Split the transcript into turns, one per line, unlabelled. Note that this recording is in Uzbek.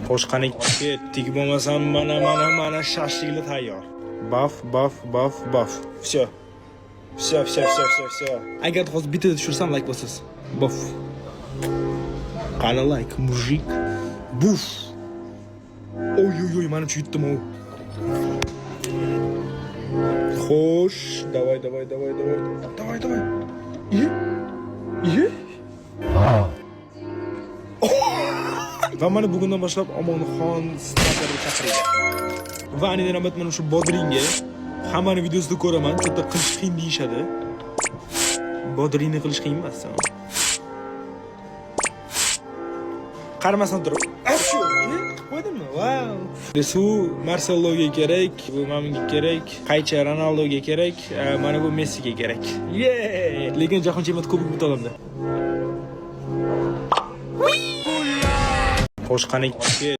Xo'sh, qani ketdik, bo'lmasam mana shashliklar tayyor. Baf. Всё. Agar hozir bitta tushursam like bosasiz. Baf. Qani like, mujik. Buf. Oy, mana shu yutdim o. Xo'sh, davay. Iye. Va mana bugundan boshlab Omonxon starterga chaqirgan. Va ani navbat mana shu bodringga hammani videosida ko'raman, bitta qilish qiyin deyshadi. Bodringni qilish qiyin emas. Qaramasdan turib, shu qo'ydimmi? Wow. Su Marceloga kerak, bu menga kerak, qaycha Ronaldoga kerak, mana bu Messiga kerak. Lekin jahon chempionati kubok yuta olamda. Xo'sh, qani